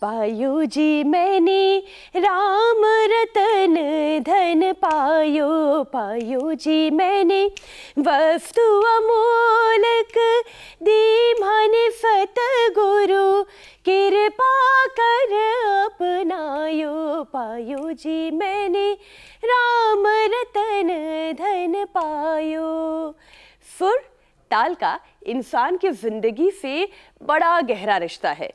पायो जी मैंने राम रतन धन पायो, पायो जी मैंने वस्तु अमोलक दी मानिफत गुरु कृपा कर अपनायो, पायो जी मैंने राम रतन धन पायो। सुर ताल का इंसान की जिंदगी से बड़ा गहरा रिश्ता है।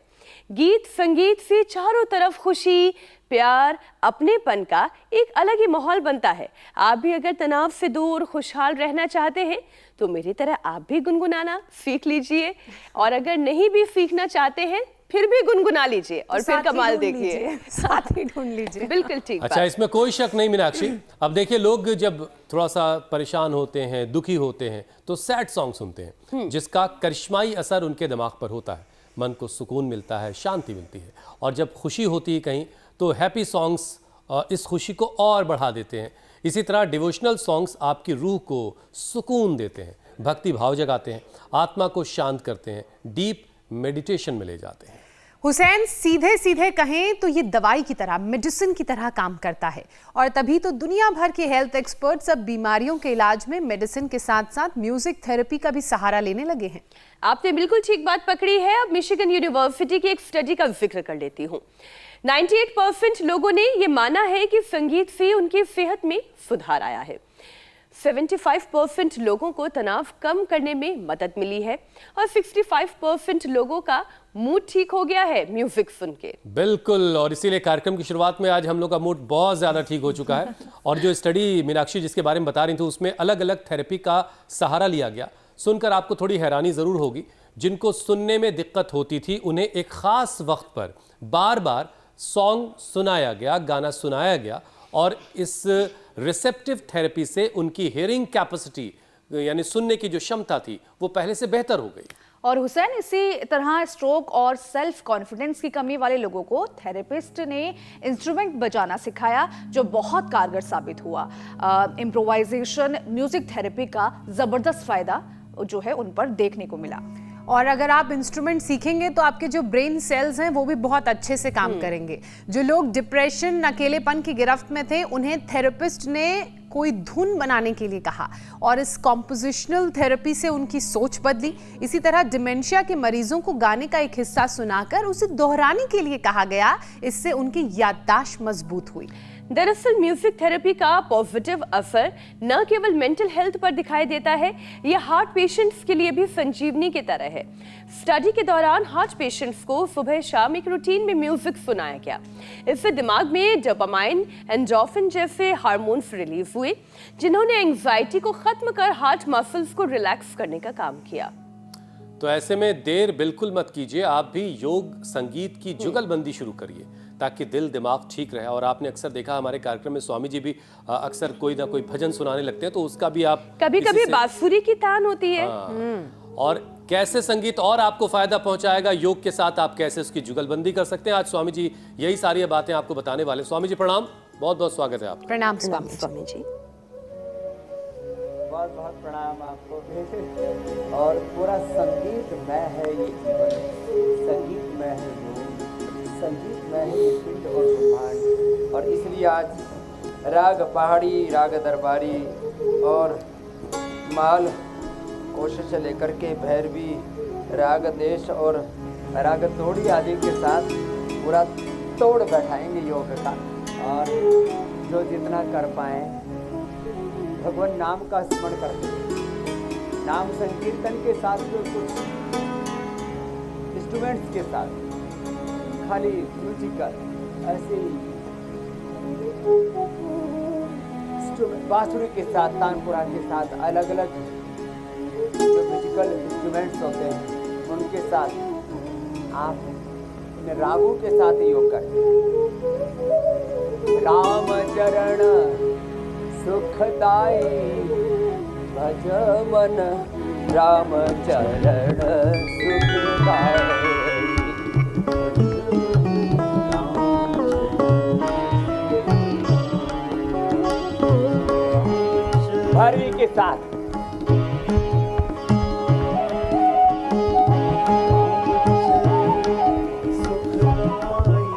गीत संगीत से चारों तरफ खुशी, प्यार, अपनेपन का एक अलग ही माहौल बनता है। आप भी अगर तनाव से दूर खुशहाल रहना चाहते हैं तो मेरी तरह आप भी गुनगुनाना सीख लीजिए, और अगर नहीं भी सीखना चाहते हैं फिर भी गुनगुना लीजिए और फिर कमाल देखिए, साथ ही ढूंढ लीजिए। बिल्कुल ठीक। अच्छा, इसमें कोई शक नहीं मीनाक्षी। अब देखिए, लोग जब थोड़ा सा परेशान होते हैं, दुखी होते हैं, तो सैड सॉन्ग सुनते हैं, जिसका करिश्माई असर उनके दिमाग पर होता है। मन को सुकून मिलता है, शांति मिलती है। और जब खुशी होती है कहीं, तो हैप्पी सॉन्ग्स इस खुशी को और बढ़ा देते हैं। इसी तरह डिवोशनल सॉन्ग्स आपकी रूह को सुकून देते हैं, भक्ति भाव जगाते हैं, आत्मा को शांत करते हैं, डीप मेडिटेशन में ले जाते हैं। हुसैन, सीधे सीधे कहें तो ये दवाई की तरह, मेडिसिन की तरह काम करता है, और तभी तो दुनिया भर के हेल्थ एक्सपर्ट्स अब बीमारियों के इलाज में मेडिसिन के साथ साथ म्यूजिक थेरेपी का भी सहारा लेने लगे हैं। आपने बिल्कुल ठीक बात पकड़ी है। अब मिशिगन यूनिवर्सिटी की एक स्टडी का जिक्र कर लेती हूँ। 98% लोगों ने ये माना है कि संगीत से उनकी सेहत में सुधार आया है। 75% लोगों को तनाव कम करने में मदद मिली है, और 65% लोगों का मूड ठीक हो गया है म्यूजिक सुन के। बिल्कुल, और इसीलिए कार्यक्रम की शुरुआत में आज हम लोग का मूड बहुत ज़्यादा ठीक हो चुका है। और जो स्टडी मीनाक्षी जिसके बारे में बता रही थी, उसमें अलग अलग थेरेपी का सहारा लिया गया। सुनकर आपको थोड़ी हैरानी ज़रूर होगी। जिनको सुनने में दिक्कत होती थी, उन्हें एक ख़ास वक्त पर बार बार सॉन्ग सुनाया गया, गाना सुनाया गया, और इस रिसेप्टिव थेरेपी से उनकी हियरिंग कैपेसिटी, यानी सुनने की जो क्षमता थी, वो पहले से बेहतर हो गई। और हुसैन, इसी तरह स्ट्रोक और सेल्फ कॉन्फिडेंस की कमी वाले लोगों को थेरेपिस्ट ने इंस्ट्रूमेंट बजाना सिखाया, जो बहुत कारगर साबित हुआ। इम्प्रोवाइजेशन म्यूजिक थेरेपी का जबरदस्त फायदा जो है उन पर देखने को मिला। और अगर आप इंस्ट्रूमेंट सीखेंगे तो आपके जो ब्रेन सेल्स हैं वो भी बहुत अच्छे से काम करेंगे। जो लोग डिप्रेशन, अकेलेपन की गिरफ्त में थे, उन्हें थेरेपिस्ट ने कोई धुन बनाने के लिए कहा, और इस कॉम्पोजिशनल थेरेपी से उनकी सोच बदली। इसी तरह डिमेंशिया के मरीजों को गाने का एक हिस्सा सुनाकर उसे दोहराने के लिए कहा गया। इससे उनकी याददाश्त मजबूत हुई। दरअसल म्यूजिक थेरेपी का पॉजिटिव असर न केवल मेंटल हेल्थ पर दिखाई देता है, यह हार्ट पेशेंट्स के लिए भी संजीवनी की तरह है। स्टडी के दौरान हार्ट पेशेंट्स को सुबह शाम एक रूटीन में म्यूजिक सुनाया गया। इससे दिमाग में डोपामाइन, एंडोर्फिन जैसे हार्मोन्स रिलीज हुए, जिन्होंने एंजाइटी को खत्म कर हार्ट मसल्स को रिलैक्स करने का काम किया। तो ऐसे में देर बिल्कुल मत कीजिए, आप भी योग संगीत की जुगलबंदी शुरू करिए, ताकि दिल दिमाग ठीक रहे। और आपने अक्सर देखा, हमारे कार्यक्रम में स्वामी जी भी अक्सर कोई ना कोई भजन सुनाने लगते हैं, तो उसका भी आप कभी कभी बांसुरी की तान होती है। और कैसे संगीत और आपको फायदा पहुंचाएगा, योग के साथ आप कैसे उसकी जुगलबंदी कर सकते हैं, आज स्वामी जी यही सारी बातें आपको बताने वाले। स्वामी जी प्रणाम, बहुत बहुत स्वागत है आपका। प्रणाम स्वामी जी। बहुत बहुत प्रणाम आपको भी। और पूरा संगीत में है ये जीवन, संगीत में है योग, संगीत में है ये पिंड और ब्रह्मांड। और इसलिए आज राग पहाड़ी, राग दरबारी और माल कोशिश से लेकर के भैरवी, राग देश और राग तोड़ी आदि के साथ पूरा तोड़ बैठाएंगे योग का। और जो जितना कर पाए भगवान नाम का स्मरण करते हैं, नाम संकीर्तन के साथ जो कुछ इंस्ट्रूमेंट्स के साथ, खाली म्यूजिकल ऐसे बांसुरी के साथ, तानपुरा के साथ, अलग अलग जो म्यूजिकल इंस्ट्रूमेंट्स होते हैं उनके साथ आप इन रागों के साथ योग करें। राम चरण सुखदाई भज मन, राम चरण सुखदाई। भैरवी के साथ सुखदाई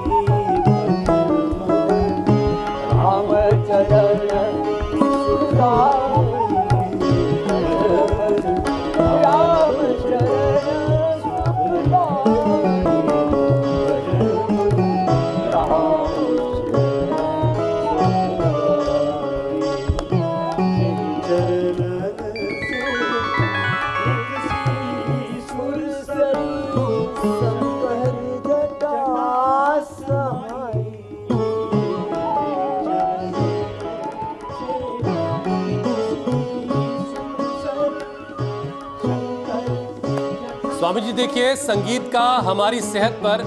स्वामी जी देखिए, संगीत का हमारी सेहत पर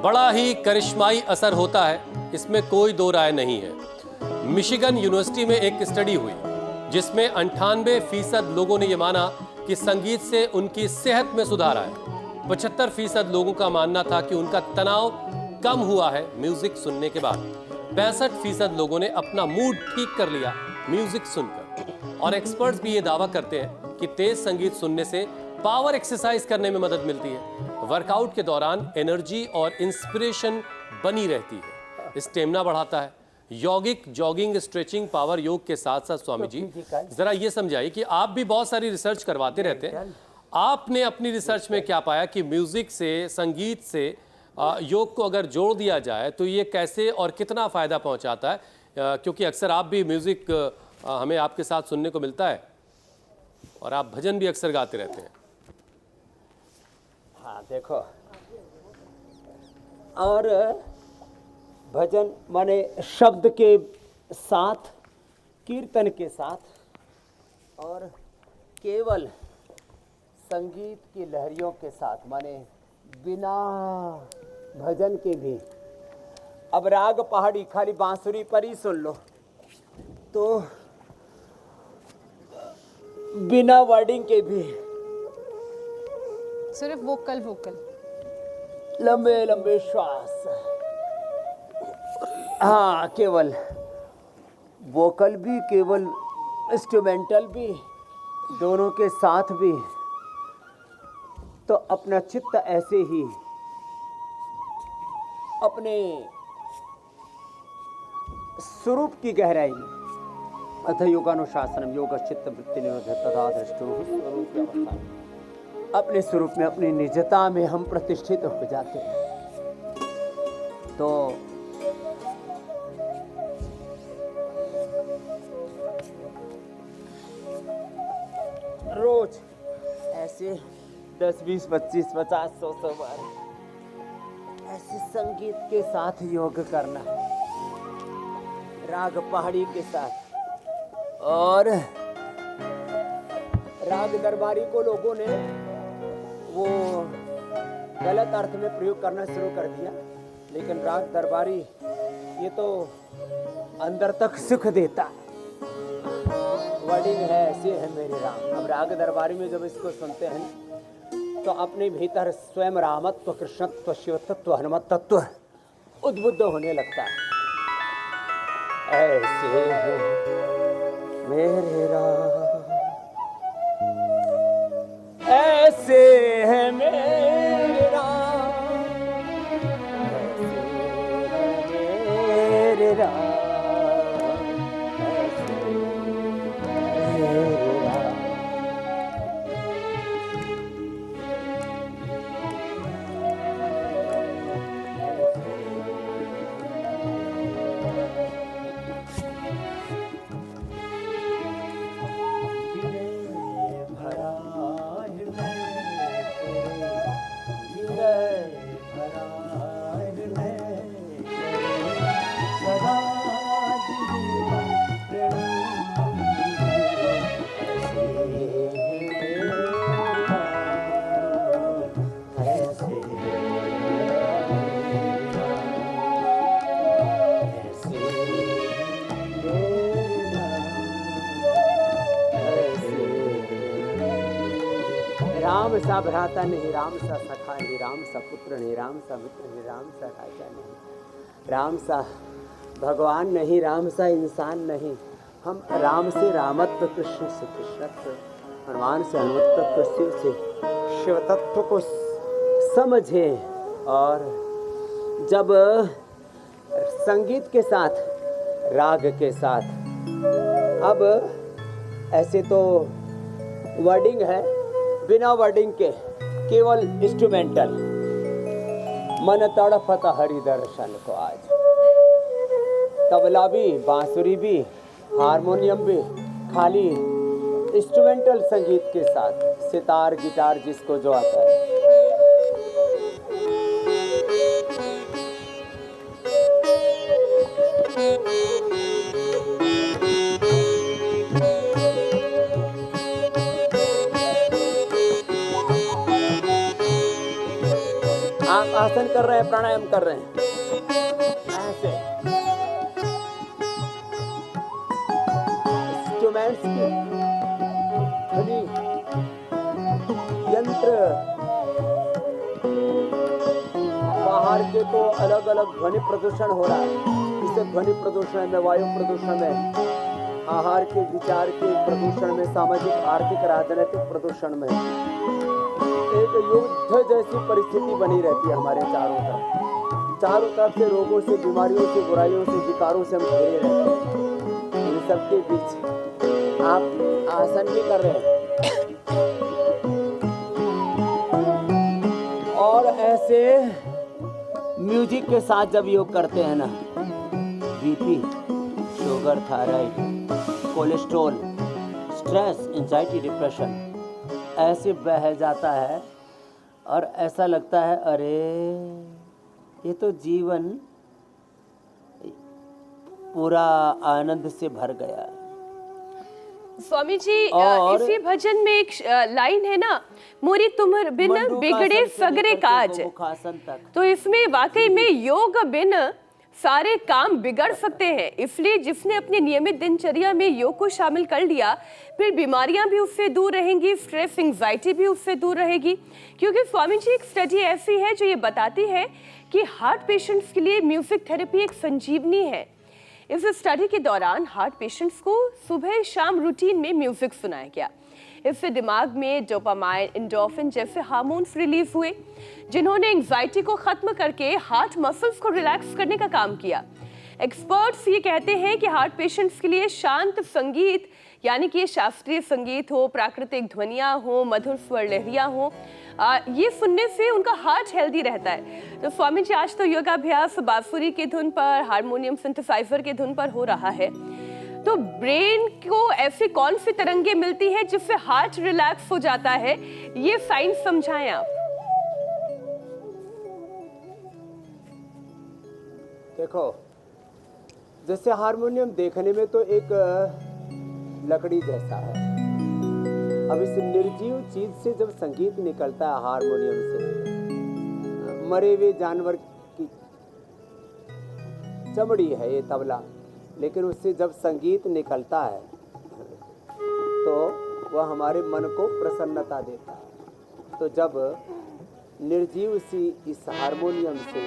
बड़ा ही करिश्माई असर होता है, इसमें कोई दो राय नहीं है। मिशिगन यूनिवर्सिटी में एक स्टडी हुई जिसमें 98% लोगों ने यह माना कि संगीत से उनकी सेहत में सुधार आया। 75% लोगों का मानना था कि उनका तनाव कम हुआ है म्यूजिक सुनने के बाद। 65% लोगों ने अपना मूड ठीक कर लिया म्यूजिक सुनकर। और एक्सपर्ट्स भी ये दावा करते हैं कि तेज संगीत सुनने से पावर एक्सरसाइज करने में मदद मिलती है, वर्कआउट के दौरान एनर्जी और इंस्पिरेशन बनी रहती है, स्टेमिना बढ़ाता है। यौगिक, जॉगिंग, स्ट्रेचिंग, पावर योग के साथ साथ स्वामी जी जरा ये समझाइए कि आप भी बहुत सारी रिसर्च करवाते रहते हैं, आपने अपनी रिसर्च में क्या पाया कि म्यूजिक से, संगीत से योग को अगर जोड़ दिया जाए तो ये कैसे और कितना फायदा पहुंचाता है? क्योंकि अक्सर आप भी म्यूजिक हमें आपके साथ सुनने को मिलता है और आप भजन भी अक्सर गाते रहते हैं। हाँ देखो, और भजन माने शब्द के साथ, कीर्तन के साथ और केवल संगीत की लहरियों के साथ, माने बिना भजन के भी। अब राग पहाड़ी खाली बांसुरी पर ही सुन लो तो बिना वर्डिंग के भी, सिर्फ वोकल वोकल, लंबे लंबे श्वास, हाँ केवल वोकल भी, केवल इंस्ट्रूमेंटल भी, दोनों के साथ भी, तो अपना चित्त ऐसे ही अपने स्वरूप की गहराई में, अथ योगानुशासनम योग चित्त वृत्ति निरोध तथा दृष्टो स्वरूप की अवस्था में, अपने स्वरूप में, अपनी निजता में हम प्रतिष्ठित हो जाते हैं। तो रोज ऐसे 10, 20, 25, 50, 100 बार ऐसे संगीत के साथ योग करना, राग पहाड़ी के साथ। और राग दरबारी को लोगों ने वो गलत अर्थ में प्रयोग करना शुरू कर दिया, लेकिन राग दरबारी ये तो अंदर तक सुख देता, वर्डिंग है, ऐसे है मेरे राम। अब राग दरबारी में जब इसको सुनते हैं तो अपने भीतर स्वयं रामत्व, कृष्णत्व, शिवतत्व, हनुमत तत्व उद्बुद्ध होने लगता है। ऐसे है मेरे राम, ऐसे है मेरे राम, ऐसे है मेरे राम, ऐसे मेरे राम। राम सा भ्राता नहीं, राम सा सखा नहीं, राम सा पुत्र नहीं, राम सा मित्र नहीं, राम सा राजा नहीं, राम सा भगवान नहीं, राम सा इंसान नहीं। हम राम से रामत्व, कृष्ण से कृष्णत्व, हनुमान से हनुमत्व, शिव से शिव तत्व को समझे। और जब संगीत के साथ, राग के साथ, अब ऐसे तो वर्डिंग है, बिना वर्डिंग के केवल इंस्ट्रूमेंटल, मन तड़पता हरि दर्शन को। आज तबला भी, बांसुरी भी, हारमोनियम भी, खाली इंस्ट्रूमेंटल संगीत के साथ, सितार, गिटार जिसको जो आता है। कर रहे हैं, प्राणायाम कर रहे हैं। ऐसे इंस्ट्रूमेंट्स की ध्वनि यंत्र बाहर के तो अलग अलग ध्वनि प्रदूषण हो रहा है। इससे ध्वनि प्रदूषण में, वायु प्रदूषण में, आहार के, विचार के प्रदूषण में, सामाजिक, आर्थिक, राजनीतिक प्रदूषण में एक युद्ध जैसी परिस्थिति बनी रहती है हमारे चारों तरफ से रोगों से, बीमारियों से, बुराइयों से, विकारों से हम घिरे रहते हैं। इन सबके बीच आप आसन भी कर रहे हैं और ऐसे म्यूजिक के साथ जब योग करते हैं ना, BP, sugar, thyroid, cholesterol, stress, anxiety, depression ऐसे बह जाता है और ऐसा लगता है अरे ये तो जीवन पूरा आनंद से भर गया। स्वामी जी, और इसी भजन में एक लाइन है ना, मोरी तुमर बिन बिगड़े सगरे काज। तो इसमें वाकई में योग बिन सारे काम बिगड़ सकते हैं। इसलिए जिसने अपनी नियमित दिनचर्या में योग को शामिल कर लिया, फिर बीमारियां भी उससे दूर रहेंगी, स्ट्रेस, एंजाइटी भी उससे दूर रहेगी। क्योंकि स्वामी जी, एक स्टडी ऐसी है जो ये बताती है कि हार्ट पेशेंट्स के लिए म्यूजिक थेरेपी एक संजीवनी है। इस स्टडी के दौरान हार्ट पेशेंट्स को सुबह शाम रूटीन में म्यूजिक सुनाया गया। इससे दिमाग में डोपामाइन, एंडोर्फिन जैसे हार्मोन्स रिलीज हुए, जिन्होंने एंजाइटी को खत्म करके हार्ट मसल्स को रिलैक्स करने का काम किया। एक्सपर्ट्स ये कहते हैं कि हार्ट पेशेंट्स के लिए शांत संगीत, यानी कि शास्त्रीय संगीत हो, प्राकृतिक ध्वनियाँ हो, मधुर स्वर लहरियाँ हो, ये सुनने से उनका हार्ट हेल्दी रहता है। तो स्वामी जी, आज तो योगाभ्यास बांसुरी की धुन पर, हारमोनियम सिंथेसाइजर की धुन पर हो रहा है। तो ब्रेन को ऐसी कौन सी तरंगे मिलती है जिससे हार्ट रिलैक्स हो जाता है, ये साइंस समझाएं आप। देखो, जैसे हारमोनियम देखने में तो एक लकड़ी जैसा है। अब इस निर्जीव चीज से जब संगीत निकलता है हारमोनियम से, मरे हुए जानवर की चमड़ी है ये तबला, लेकिन उससे जब संगीत निकलता है तो वह हमारे मन को प्रसन्नता देता है। तो जब निर्जीव सी इस हारमोनियम से,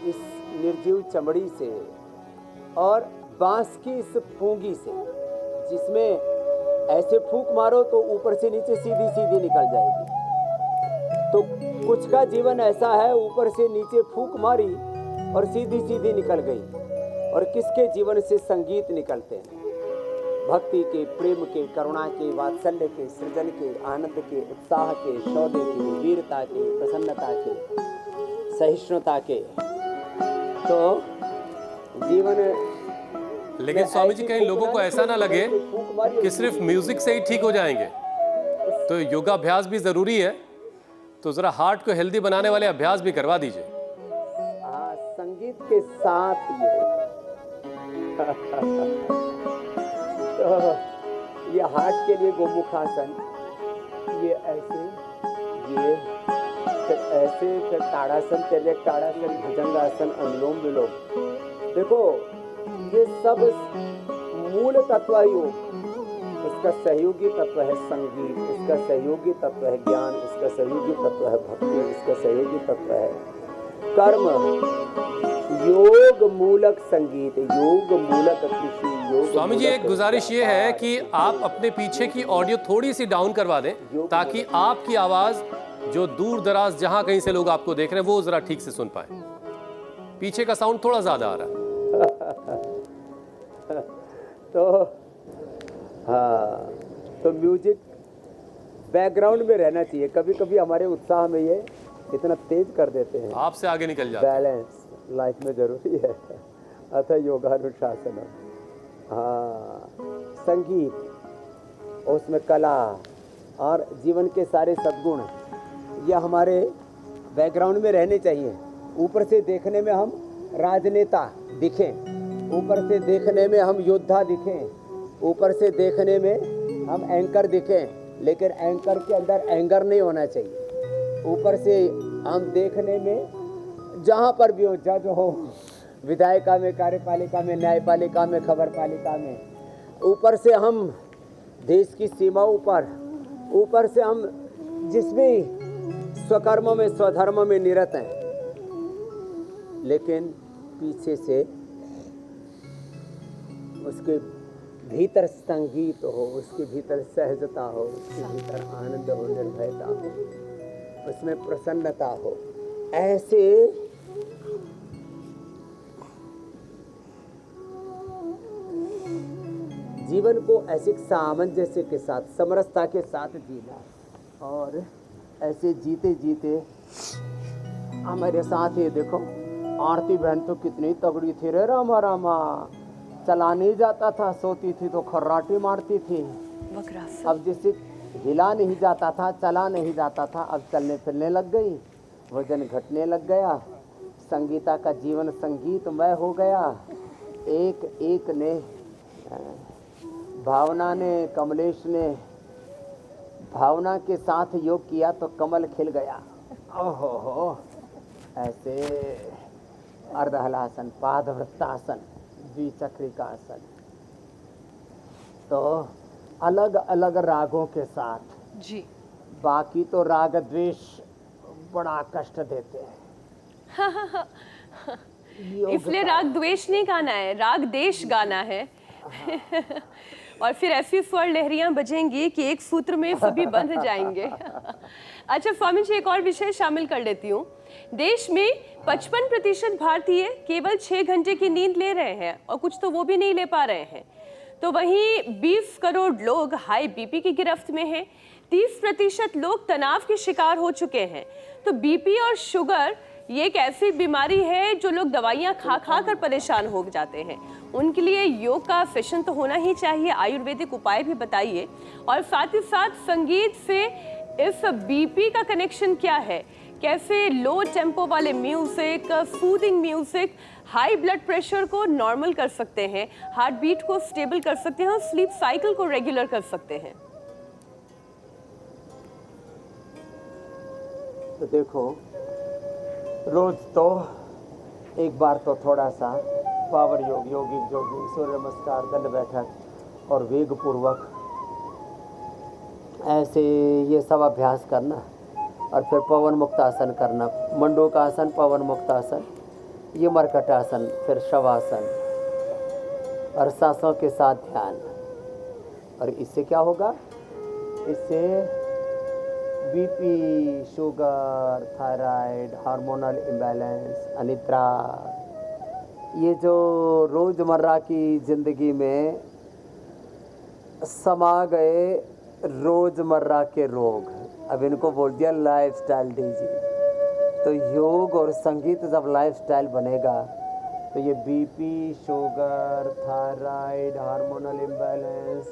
इस निर्जीव चमड़ी से और बांस की इस पूंगी से, जिसमें ऐसे फूंक मारो तो ऊपर से नीचे सीधी सीधी निकल जाएगी, तो कुछ का जीवन ऐसा है, ऊपर से नीचे फूंक मारी और सीधी सीधी निकल गई। और किसके जीवन से संगीत निकलते हैं? भक्ति के, प्रेम के, करुणा के, वात्सल्य के, सृजन के, आनंद के, उत्साह के, शौर्य के, वीरता के, प्रसन्नता के, सहिष्णुता के। तो जीवन। लेकिन स्वामी जी, कई लोगों को ऐसा ना लगे कि सिर्फ म्यूजिक से ही ठीक हो जाएंगे, तो योगाभ्यास भी जरूरी है। तो जरा हार्ट को हेल्दी बनाने वाले अभ्यास भी करवा दीजिए। हाँ, संगीत के साथ ये तो ये हार्ट के लिए गोमुखासन, ये ऐसे, ये फिर ऐसे, फिर ताड़ासन, तिर्यक ताड़ासन, भुजंगासन, अनुलोम विलोम। देखो, ये सब मूल तत्व है योग। उसका सहयोगी तत्व है संगीत, उसका सहयोगी तत्व है ज्ञान, उसका सहयोगी तत्व है भक्ति, उसका सहयोगी तत्व है कर्म। योग मूलक संगीत, योग मूलक कृषि, योग। स्वामी जी, एक गुजारिश ये है कि आप अपने पीछे की ऑडियो थोड़ी सी डाउन करवा दें, ताकि आपकी आवाज जो दूर दराज जहां कहीं से लोग आपको देख रहे हैं वो जरा ठीक से सुन पाए। पीछे का साउंड थोड़ा ज्यादा आ रहा है। तो हाँ, तो म्यूजिक बैकग्राउंड में रहना चाहिए। कभी कभी हमारे उत्साह में ये इतना तेज कर देते हैं, आपसे आगे निकल जाते हैं। बैलेंस लाइफ में जरूरी है। अतः योगानुशासन। हाँ, संगीत, उसमें कला और जीवन के सारे सद्गुण, ये हमारे बैकग्राउंड में रहने चाहिए। ऊपर से देखने में हम राजनेता दिखें, ऊपर से देखने में हम योद्धा दिखें, ऊपर से देखने में हम एंकर दिखें, लेकिन एंकर के अंदर एंगर नहीं होना चाहिए। ऊपर से हम देखने में जहाँ पर भी हो, जज हो, विधायिका में, कार्यपालिका में, न्यायपालिका में, खबर पालिका में, ऊपर से हम देश की सीमाओं पर, ऊपर से हम जिसमें स्वकर्म में, स्वधर्म में निरत हैं, लेकिन पीछे से उसके भीतर संगीत हो, उसके भीतर सहजता हो, उसके भीतर आनंद हो, निर्भयता हो, उसमें प्रसन्नता हो। ऐसे जीवन को ऐसे सामंजस्य के साथ, समरसता के साथ जीना, और ऐसे जीते जीते हमारे साथ ये देखो, आरती बहन तो कितनी तगड़ी थी रे रामा रामा, चला नहीं जाता था, सोती थी तो खर्राटी मारती थी। अब जिससे हिला नहीं जाता था, चला नहीं जाता था, अब चलने फिरने लग गई, वजन घटने लग गया, संगीता का जीवन संगीतमय हो गया। एक एक ने, भावना ने, कमलेश ने भावना के साथ योग किया तो कमल खिल गया। ओहो हो, ऐसे अर्धहलासन, पादवृत्तासन, द्विचक्रिकासन, तो अलग अलग रागों के साथ जी। बाकी तो राग द्वेष बड़ा कष्ट देते हैं। इसलिए राग द्वेष नहीं गाना है, राग देश गाना है। और फिर ऐसी स्वर लहरियां बजेंगी कि एक सूत्र में सभी बंध जाएंगे। अच्छा स्वामी जी, एक और विषय शामिल कर लेती हूँ। देश में 55% भारतीय केवल 6 घंटे की नींद ले रहे हैं और कुछ तो वो भी नहीं ले पा रहे हैं। तो वहीं 20 करोड़ लोग हाई बीपी की गिरफ्त में हैं। 30% लोग तनाव के शिकार हो चुके हैं। तो बीपी और शुगर ये एक ऐसी बीमारी है जो लोग दवाइयाँ खा खा कर परेशान हो जाते हैं। उनके लिए योग का सेशन तो होना ही चाहिए। आयुर्वेदिक उपाय भी बताइए, और साथ ही साथ संगीत से इस बीपी का कनेक्शन क्या है? कैसे लो टेम्पो वाले music, soothing music high blood pressure को नॉर्मल कर सकते हैं, हार्ट बीट को स्टेबल कर सकते हैं और स्लीप साइकिल को रेगुलर कर सकते हैं। तो देखो, रोज तो एक बार तो थोड़ा सा पावर योग, योगिक जोगिंग, सूर्य नमस्कार, दंड बैठक और वेग पूर्वक ऐसे ये सब अभ्यास करना, और फिर पवन मुक्त आसन करना, मंडूकासन, पवन मुक्त आसन, ये मरकट आसन, फिर शवासन, और सांसों के साथ ध्यान। और इससे क्या होगा? इससे BP, sugar, thyroid, hormonal imbalance, अनिद्रा, ये जो रोज़मर्रा की ज़िंदगी में समा गए रोज़मर्रा के रोग, अब इनको बोल दिया लाइफस्टाइल डिजीज। तो योग और संगीत जब लाइफस्टाइल बनेगा तो ये BP, sugar, thyroid, hormonal imbalance,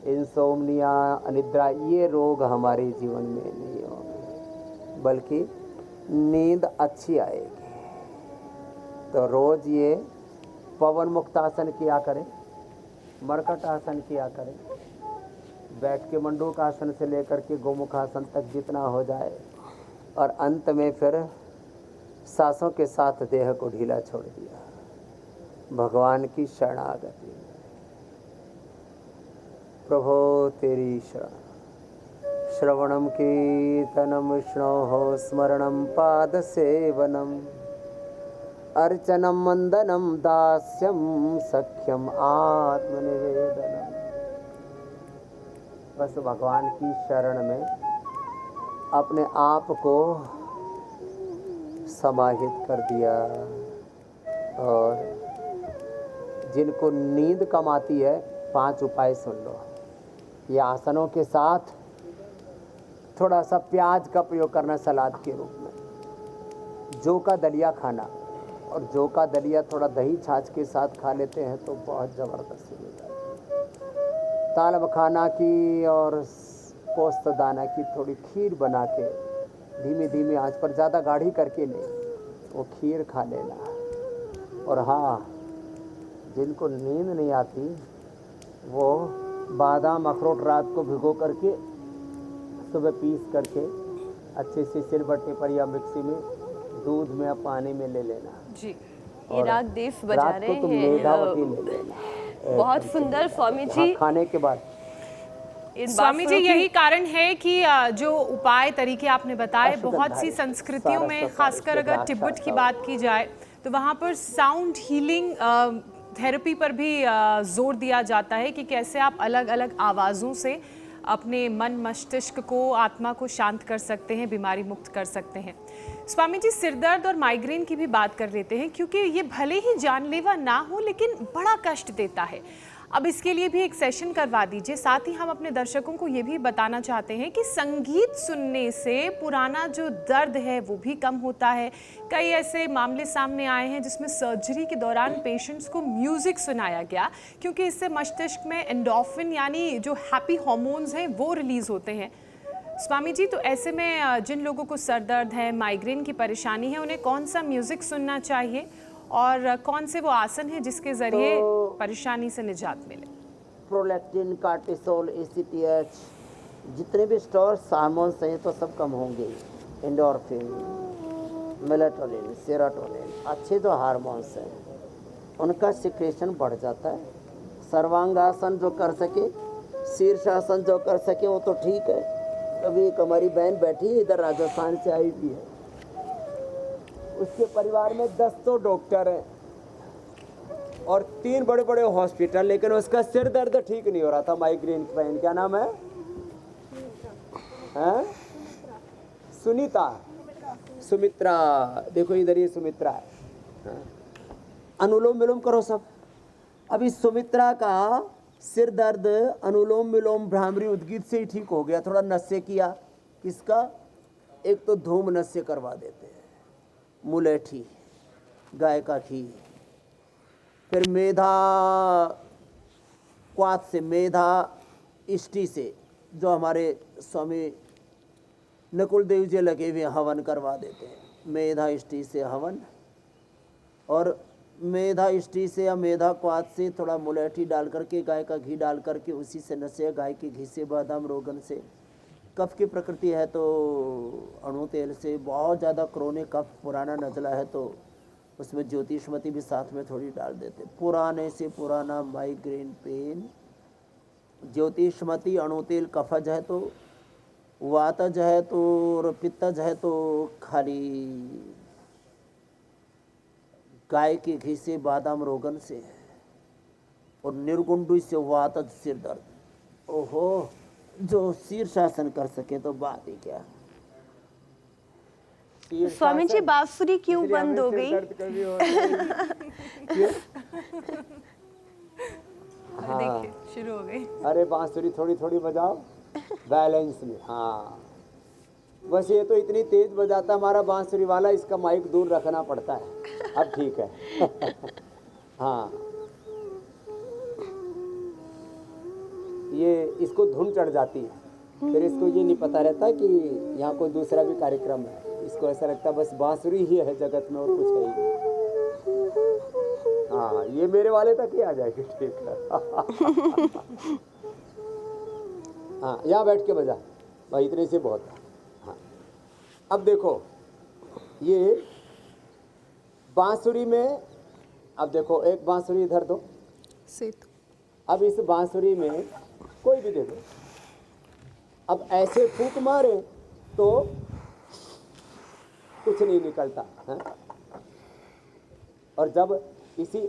insomnia, अनिद्रा, ये रोग हमारे जीवन में नहीं होंगे, बल्कि नींद अच्छी आएगी। तो रोज़ ये पवन मुक्त आसन किया करें, मरकट आसन किया करें, बैठ के मंडूक आसन से लेकर के गोमुखासन तक जितना हो जाए, और अंत में फिर सांसों के साथ देह को ढीला छोड़ दिया, भगवान की शरणागति। प्रभो तेरी शरण, श्रवणम कीर्तनम विष्णोः, स्मरणम पाद सेवनम, अर्चनम वंदनम दास्यम, सख्यम आत्मनिवेदनम। बस भगवान की शरण में अपने आप को समाहित कर दिया। और जिनको नींद कम आती है, 5 उपाय सुन लो। ये आसनों के साथ थोड़ा सा प्याज का प्रयोग करना सलाद के रूप में, जौ का दलिया खाना, और जौ का दलिया थोड़ा दही छाछ के साथ खा लेते हैं तो बहुत ज़बरदस्त मिलता है। ताल मखाना की और पोस्त दाना की थोड़ी खीर बना के धीमी धीमी आंच पर, ज़्यादा गाढ़ी करके नहीं, वो खीर खा लेना। और हाँ, जिनको नींद नहीं आती वो बादाम, अखरोट रात को भिगो करके सुबह पीस करके अच्छे से सिलबट्टे पर या मिक्सी में दूध में या पानी में ले लेना। जी, ये राग देव बजा रात रहे को तो हैं मेधावती ले लेना। बहुत सुंदर स्वामी हाँ, जी। खाने के बाद। इन स्वामी जी बांसुरों की- यही कारण है कि जो उपाय तरीके आपने बताए, बहुत सी संस्कृतियों में, खासकर अगर तिब्बत की बात की जाए तो वहाँ पर साउंड हीलिंग थेरेपी पर भी जोर दिया जाता है कि कैसे आप अलग अलग आवाज़ों से अपने मन मस्तिष्क को, आत्मा को शांत कर सकते हैं, बीमारी मुक्त कर सकते हैं। स्वामी जी, सिरदर्द और माइग्रेन की भी बात कर लेते हैं, क्योंकि ये भले ही जानलेवा ना हो लेकिन बड़ा कष्ट देता है। अब इसके लिए भी एक सेशन करवा दीजिए। साथ ही हम अपने दर्शकों को ये भी बताना चाहते हैं कि संगीत सुनने से पुराना जो दर्द है वो भी कम होता है। कई ऐसे मामले सामने आए हैं जिसमें सर्जरी के दौरान पेशेंट्स को म्यूजिक सुनाया गया, क्योंकि इससे मस्तिष्क में एंडोर्फिन यानी जो हैप्पी हार्मोन्स हैं वो रिलीज होते हैं। स्वामी जी, तो ऐसे में जिन लोगों को सर दर्द है, माइग्रेन की परेशानी है, उन्हें कौन सा म्यूजिक सुनना चाहिए और कौन से वो आसन है जिसके जरिए परेशानी से निजात मिले? प्रोलैक्टिन, कार्टिसोल, एसीटीएच, जितने भी स्ट्रेस हार्मोन्स हैं तो सब कम होंगे। एंडोर्फिन, मेलाटोनिन, सेरोटोनिन, अच्छे जो हार्मोन्स हैं उनका सिक्रेशन बढ़ जाता है। सर्वांगासन जो कर सके, शीर्षासन जो कर सके वो तो ठीक है। अभी एक हमारी बहन बैठी है इधर, राजस्थान से आई भी है, उसके परिवार में 10 तो डॉक्टर हैं और 3 बड़े बड़े हॉस्पिटल, लेकिन उसका सिर दर्द ठीक नहीं हो रहा था। माइग्रेन की बहन, क्या नाम है? हैं? सुमित्रा। देखो इधर ये सुमित्रा है। हाँ? अनुलोम विलोम करो सब। अभी सुमित्रा का सिर दर्द अनुलोम विलोम भ्रामरी उद्गीत से ही ठीक हो गया। थोड़ा नस्य किया, किसका? एक तो धूम नस्य करवा देते हैं, मुलेठी, गाय का घी, फिर मेधा क्वाथ से, मेधा इष्टि से, जो हमारे स्वामी नकुल देव जी लगे हुए हवन करवा देते हैं। मेधा इष्टि से हवन, और मेधा इष्टि से या मेधा क्वाथ से थोड़ा मुलेठी डाल करके, गाय का घी डाल करके, उसी से नस्य, गाय के घी से, बादाम रोगन से। कफ की प्रकृति है तो अणु तेल से, बहुत ज़्यादा क्रोनिक कफ, पुराना नजला है तो उसमें ज्योतिषमती भी साथ में थोड़ी डाल देते। पुराने से पुराना माइग्रेन पेन, ज्योतिषमती, अणु तेल, कफज है तो, वातज है तो, और पित्तज है तो खाली गाय के घी से, बादाम रोगन से, और निर्गुंडु से वातज सिर दर्द। ओहो, जो शीर्षासन कर सके तो बात ही क्या। स्वामी जी, बांसुरी क्यों बंद हो गई? अरे देखिए शुरू हो गई। अरे बांसुरी थोड़ी थोड़ी बजाओ बैलेंस में। हाँ, बस ये तो इतनी तेज बजाता हमारा बांसुरी वाला, इसका माइक दूर रखना पड़ता है। अब ठीक है। हाँ, ये इसको धुन चढ़ जाती है, फिर इसको ये नहीं पता रहता कि यहाँ कोई दूसरा भी कार्यक्रम है। इसको ऐसा लगता है बस बांसुरी ही है जगत में और कुछ है ही नहीं। हाँ, ये मेरे वाले तक ही आ जाएगी। ठीक है। हाँ, यहाँ बैठ के बजा भाई, इतने से बहुत है। हाँ, अब देखो ये बांसुरी में, अब देखो एक बांसुरी इधर दो, अब इस बांसुरी में कोई भी दे दो, अब ऐसे फूंक मारे तो कुछ नहीं निकलता है। और जब इसी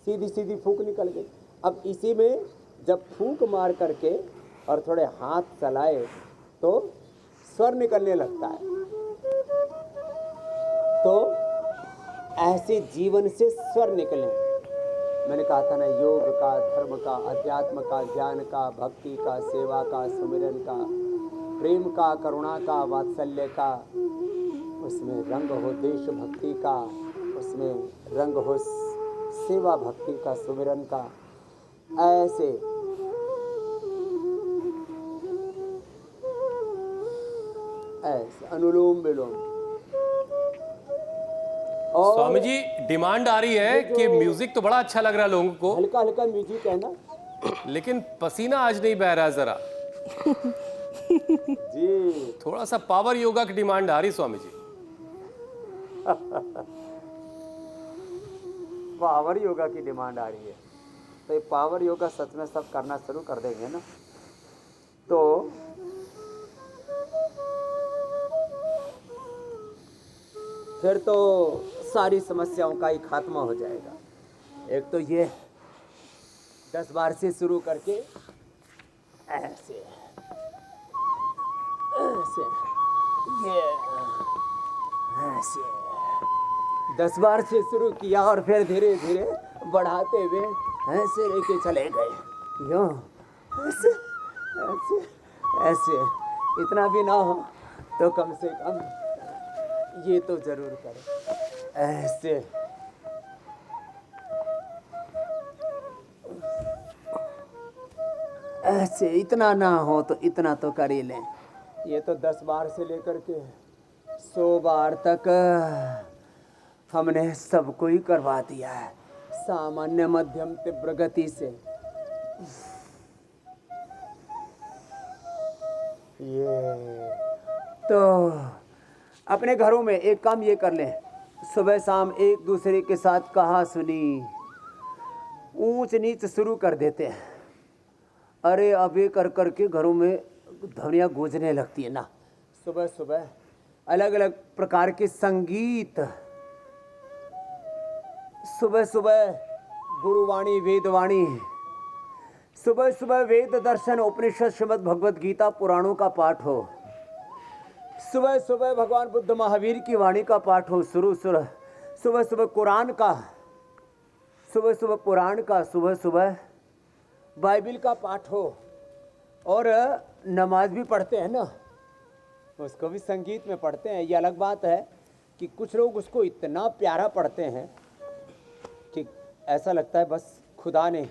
सीधी सीधी फूंक निकल गई, अब इसी में जब फूंक मार करके और थोड़े हाथ चलाए तो स्वर निकलने लगता है। तो ऐसे जीवन से स्वर निकले। मैंने कहा था ना, योग का, धर्म का, अध्यात्म का, ज्ञान का, भक्ति का, सेवा का, सुमिरन का, प्रेम का, करुणा का, वात्सल्य का, उसमें रंग हो देशभक्ति का, उसमें रंग हो सेवा भक्ति का, सुमिरन का। ऐसे ऐसे अनुलोम विलोम। और स्वामी जी, डिमांड आ रही है कि म्यूजिक तो बड़ा अच्छा लग रहा है लोगों को, हल्का हल्का म्यूजिक है ना, लेकिन पसीना आज नहीं बह रहा जरा। जी थोड़ा सा पावर योगा की डिमांड आ रही स्वामी जी। पावर योगा की डिमांड आ रही है, तो ये पावर योगा सच में सब करना शुरू कर देंगे ना, तो फिर तो सारी समस्याओं का ही खात्मा हो जाएगा। एक तो ये 10 बार से शुरू करके ऐसे ऐसे ये ऐसे 10 बार से शुरू किया और फिर धीरे धीरे बढ़ाते हुए ऐसे लेके चले गए, यूं ऐसे ऐसे ऐसे। इतना भी ना हो तो कम से कम ये तो जरूर करें, ऐसे ऐसे। इतना ना हो तो इतना तो कर ही लें। ये तो 10 बार से लेकर के 100 बार तक हमने सबको ही करवा दिया है, सामान्य मध्यम तीव्र गति से। ये तो अपने घरों में एक काम ये कर लें, सुबह शाम एक दूसरे के साथ कहा सुनी ऊंच नीच शुरू कर देते हैं। अरे अबे कर करके घरों में ध्वनियाँ गूंजने लगती है ना। सुबह सुबह अलग अलग प्रकार के संगीत, सुबह सुबह गुरुवाणी वेदवाणी, सुबह सुबह वेद दर्शन उपनिषद श्रीमद् भगवद गीता पुराणों का पाठ हो, सुबह सुबह भगवान बुद्ध महावीर की वाणी का पाठ हो, सुबह सुबह कुरान का, सुबह सुबह पुराण का, सुबह सुबह बाइबिल का पाठ हो। और नमाज भी पढ़ते हैं ना, उसको भी संगीत में पढ़ते हैं। ये अलग बात है कि कुछ लोग उसको इतना प्यारा पढ़ते हैं कि ऐसा लगता है बस खुदा ने,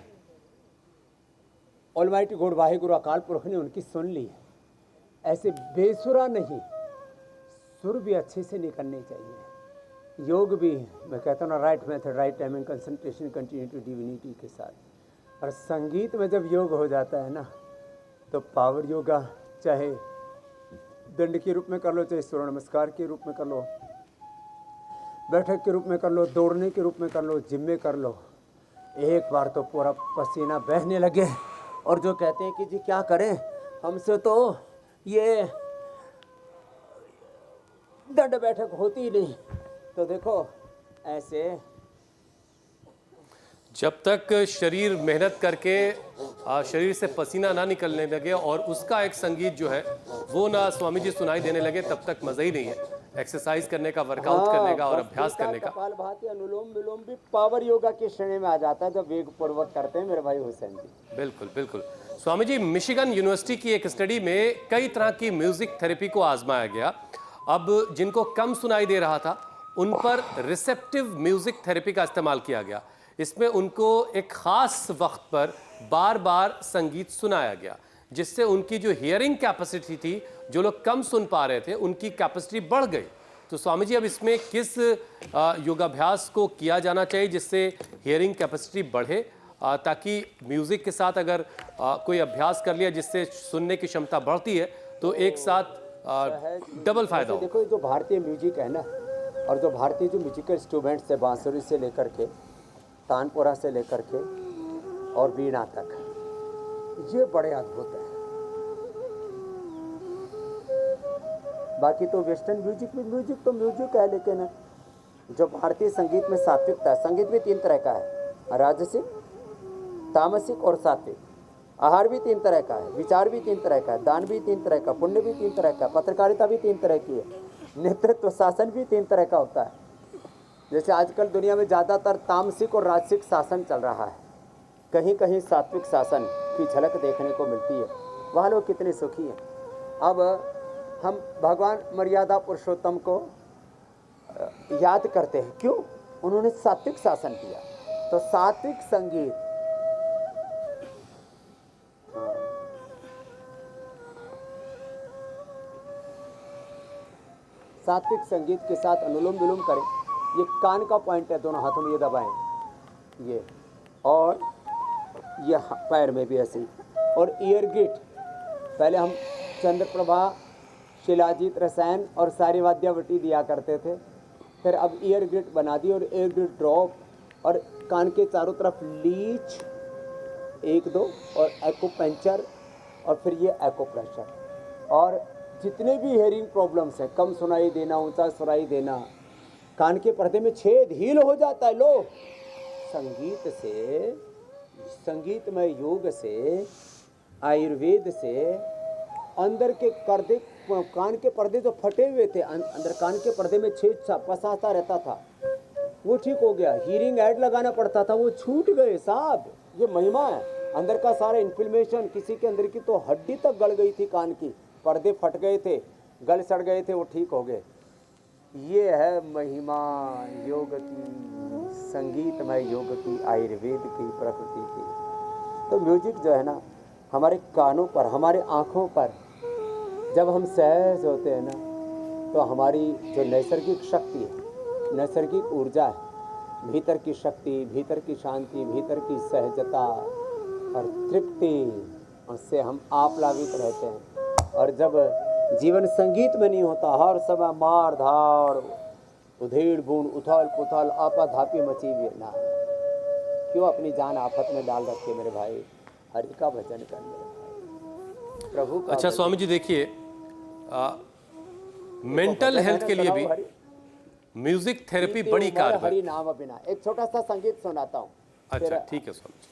ऑलमाइटी गॉड वाहिगुरु अकाल पुरख ने उनकी सुन ली है। ऐसे बेसुरा नहीं, सुर भी अच्छे से निकलने चाहिए। योग भी मैं कहता हूँ ना, right method, right timing, concentration, continuity, divinity के साथ। और संगीत में जब योग हो जाता है ना, तो पावर योगा चाहे दंड के रूप में कर लो, चाहे सूर्य नमस्कार के रूप में कर लो, बैठक के रूप में कर लो, दौड़ने के रूप में कर लो, जिम में कर लो, एक बार तो पूरा पसीना बहने लगे। और जो कहते हैं कि जी क्या करें, हमसे तो ये दंड बैठक होती ही नहीं, तो देखो ऐसे जब तक शरीर मेहनत करके शरीर से पसीना ना निकलने लगे और उसका एक संगीत जो है वो ना स्वामी जी सुनाई देने लगे, तब तक मजा ही नहीं है एक्सरसाइज करने का, वर्कआउट करने का और अभ्यास करने का। कपालभाति, अनुलोम विलोम भी पावर योगा की श्रेणी में आ जाता है जब वेग पूर्वक करते हैं मेरे भाई हुसैन जी। बिल्कुल बिल्कुल स्वामी जी, मिशिगन यूनिवर्सिटी की एक स्टडी में कई तरह की म्यूजिक थेरेपी को आजमाया गया। अब जिनको कम सुनाई दे रहा था उन पर रिसेप्टिव म्यूजिक थेरेपी का इस्तेमाल किया गया। इसमें उनको एक खास वक्त पर बार बार संगीत सुनाया गया, जिससे उनकी जो हियरिंग कैपेसिटी थी, जो लोग कम सुन पा रहे थे उनकी कैपेसिटी बढ़ गई। तो स्वामी जी, अब इसमें किस योगाभ्यास को किया जाना चाहिए जिससे हियरिंग कैपेसिटी बढ़े, ताकि म्यूजिक के साथ अगर कोई अभ्यास कर लिया जिससे सुनने की क्षमता बढ़ती है तो एक साथ डबल फायदा हो। देखो, जो भारतीय म्यूजिक है ना, और जो भारतीय जो म्यूजिकल इंस्ट्रूमेंट्स है, बांसुरी से लेकर के तानपुरा से लेकर के और वीणा तक, ये बड़े अद्भुत है। बाकी तो वेस्टर्न म्यूजिक भी म्यूजिक तो म्यूजिक है, लेकिन जो भारतीय संगीत में सात्विकता है, संगीत भी 3 तरह का है, राजसिक, तामसिक और सात्विक। आहार भी 3 तरह का है, विचार भी 3 तरह का है, दान भी 3 तरह का, पुण्य भी 3 तरह का, पत्रकारिता भी 3 तरह की है, नेतृत्व शासन भी 3 तरह का होता है। जैसे आजकल दुनिया में ज़्यादातर तामसिक और राजसिक शासन चल रहा है, कहीं कहीं सात्विक शासन की झलक देखने को मिलती है। वहाँ लोग कितने सुखी हैं। अब हम भगवान मर्यादा पुरुषोत्तम को याद करते हैं, क्यों? उन्होंने सात्विक शासन किया। तो सात्विक संगीत, सात्विक संगीत के साथ अनुलोम विलोम करें। ये कान का पॉइंट है, दोनों हाथों में ये दबाएं, ये, और ये पैर में भी ऐसे। और ईयर गिट, पहले हम चंद्रप्रभा, शिलाजीत रसायन और सारी वाद्यावटी दिया करते थे। फिर अब ईयर ग्रिड बना दी और ईयर ग्रिड ड्रॉप और कान के चारों तरफ लीच 1-2 और एक्यूपंक्चर और फिर ये एक्यूप्रेशर। और जितने भी हेयरिंग प्रॉब्लम्स हैं, कम सुनाई देना, ऊंचा सुनाई देना, कान के पर्दे में छेद हील हो जाता है। लो संगीत से, संगीतमय योग से, आयुर्वेद से अंदर के पर्दे, कान के पर्दे जो फटे हुए थे, अंदर कान के पर्दे में छेद पसाता रहता था, वो ठीक हो गया। हीरिंग ऐड लगाना पड़ता था, वो छूट गए साहब। ये महिमा है। अंदर का सारा इन्फ्लेमेशन, किसी के अंदर की तो हड्डी तक गल गई थी, कान की पर्दे फट गए थे, गल सड़ गए थे, वो ठीक हो गए। ये है महिमा योग की, संगीतमय योग की, आयुर्वेद की, प्रकृति की। तो म्यूजिक जो है ना, हमारे कानों पर, हमारे आँखों पर जब हम सहज होते हैं ना, तो हमारी जो नैसर्गिक शक्ति है, नैसर्गिक ऊर्जा है, भीतर की शक्ति, भीतर की शांति, भीतर की सहजता और तृप्ति, उससे हम आप्लावित रहते हैं। और जब जीवन संगीत में नहीं होता, हर समय मार धाड़, उधेड़ बुन, उथल पुथल, आपाधापी मची हुई ना, क्यों अपनी जान आफत में डाल रखे मेरे भाई। हरि का भजन कर मेरे भाई, प्रभु का। अच्छा स्वामी जी देखिए, मेंटल हेल्थ के लिए भी म्यूजिक थेरेपी बड़ी कारगर। हरि नाम बिना, एक छोटा सा संगीत सुनाता हूँ। अच्छा ठीक है स्वामी जी।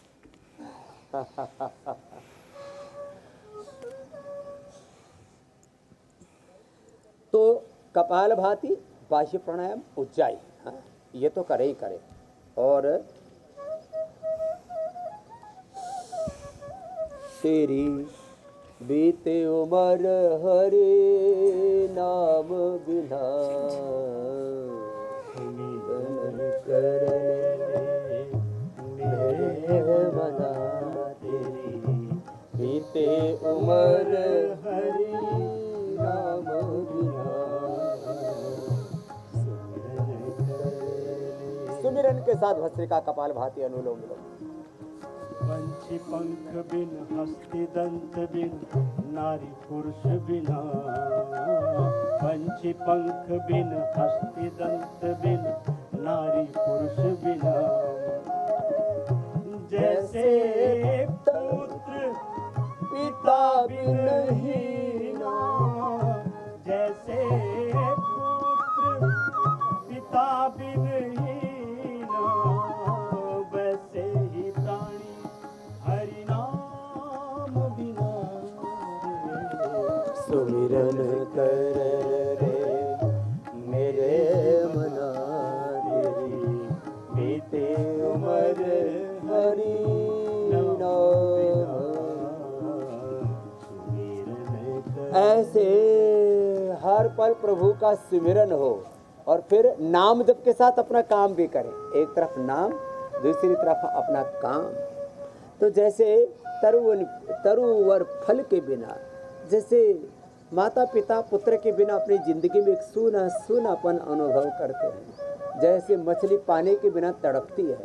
तो कपालभाति, बाह्य प्राणायाम, उज्जाई, हाँ, ये तो करे ही करे। और तेरी बीते उम्र हरे नाम बिना, मेरे मना तेरी बीते उम्र हरे नाम बिना। सुमिरन के साथ भस्त्रिका, कपालभाति, अनुलोम विलोम। पंछी पंख बिन, हस्ती दंत बिन, नारी पुरुष बिना। पंछी पंख बिन, हस्ती दंत बिन, नारी पुरुष बिना। जैसे पुत्र पिता बिन हीना, जैसे पुत्र पिता बिन हीना, वैसे ही प्राणी हरि नाम बिना। सुमिरन कर रे मेरे मना, तेरी बीते उम्र हरि नाम। ऐसे हर पल प्रभु का सिमरन हो और फिर नाम जप के साथ अपना काम भी करें। एक तरफ नाम, दूसरी तरफ अपना काम। तो जैसे तरुवर फल के बिना, जैसे माता पिता पुत्र के बिना अपनी जिंदगी में एक सूना सूनापन अनुभव करते हैं, जैसे मछली पानी के बिना तड़पती है,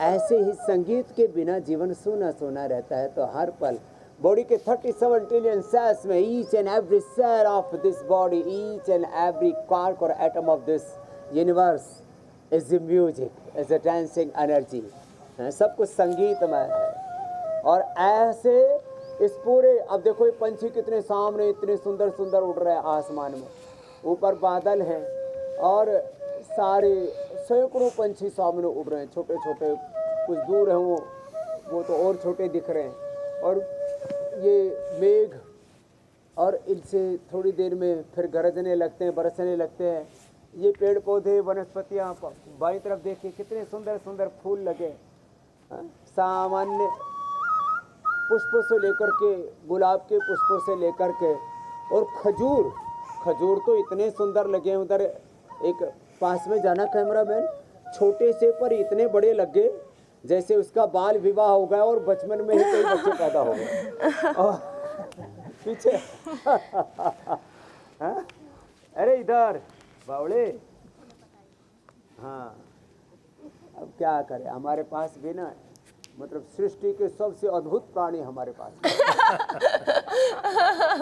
ऐसे ही संगीत के बिना जीवन सूना सूना रहता है। तो हर पल बॉडी के 37 ट्रिलियन सेल्स में, each and every cell of this body, each and every quark और atom of this universe is music, is a dancing energy. सब कुछ संगीतमय है। और ऐसे इस पूरे, अब देखो ये पंछी कितने सामने, इतने सुंदर सुंदर उड़ रहे हैं आसमान में, ऊपर बादल हैं और सारे सैकड़ों पंछी सामने उड़ रहे हैं, छोटे छोटे, कुछ दूर हैं वो तो और छोटे दिख रहे हैं। और ये मेघ, और इनसे थोड़ी देर में फिर गरजने लगते हैं, बरसने लगते हैं। ये पेड़ पौधे, वनस्पतियाँ, बाईं तरफ देखिए कितने सुंदर सुंदर फूल लगे, सामान्य पुष्पों से लेकर के, गुलाब के पुष्पों से लेकर के, और खजूर तो इतने सुंदर लगे। उधर एक पास में जाना कैमरामैन, छोटे से पर इतने बड़े लगे जैसे उसका बाल विवाह हो गया और बचपन में ही कई बच्चे पैदा हो गए। और पीछे अरे इधर बावड़े, हाँ अब क्या करें, हमारे पास भी ना मतलब सृष्टि के सबसे अद्भुत प्राणी हमारे पास है।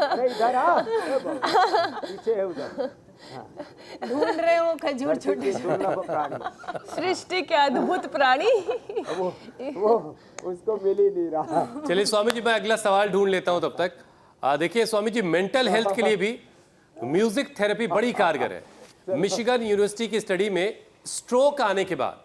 अरे इधर आ, ए बाबा, पीछे है उधर। हाँ, ढूंढ रहे हो खजूर धरती छोटे के दुर्लभ प्राणी, सृष्टि के अद्भुत प्राणी। वो उसको मिल ही नहीं रहा। चलिए स्वामी जी, मैं अगला सवाल ढूंढ लेता हूं तब तक। देखिए स्वामी जी, मेंटल हेल्थ के लिए भी म्यूजिक थेरेपी बड़ी कारगर है। मिशिगन यूनिवर्सिटी की स्टडी में स्ट्रोक आने के बाद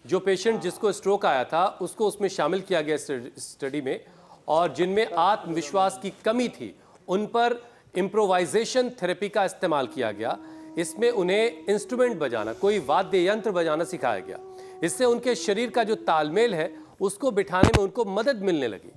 जो पेशेंट जिसको स्ट्रोक आया था उसको उसमें शामिल किया गया स्टडी में, और जिनमें आत्मविश्वास की कमी थी उन पर इम्प्रोवाइजेशन थेरेपी का इस्तेमाल किया गया। इसमें उन्हें इंस्ट्रूमेंट बजाना, कोई वाद्य यंत्र बजाना सिखाया गया। इससे उनके शरीर का जो तालमेल है उसको बिठाने में उनको मदद मिलने लगी।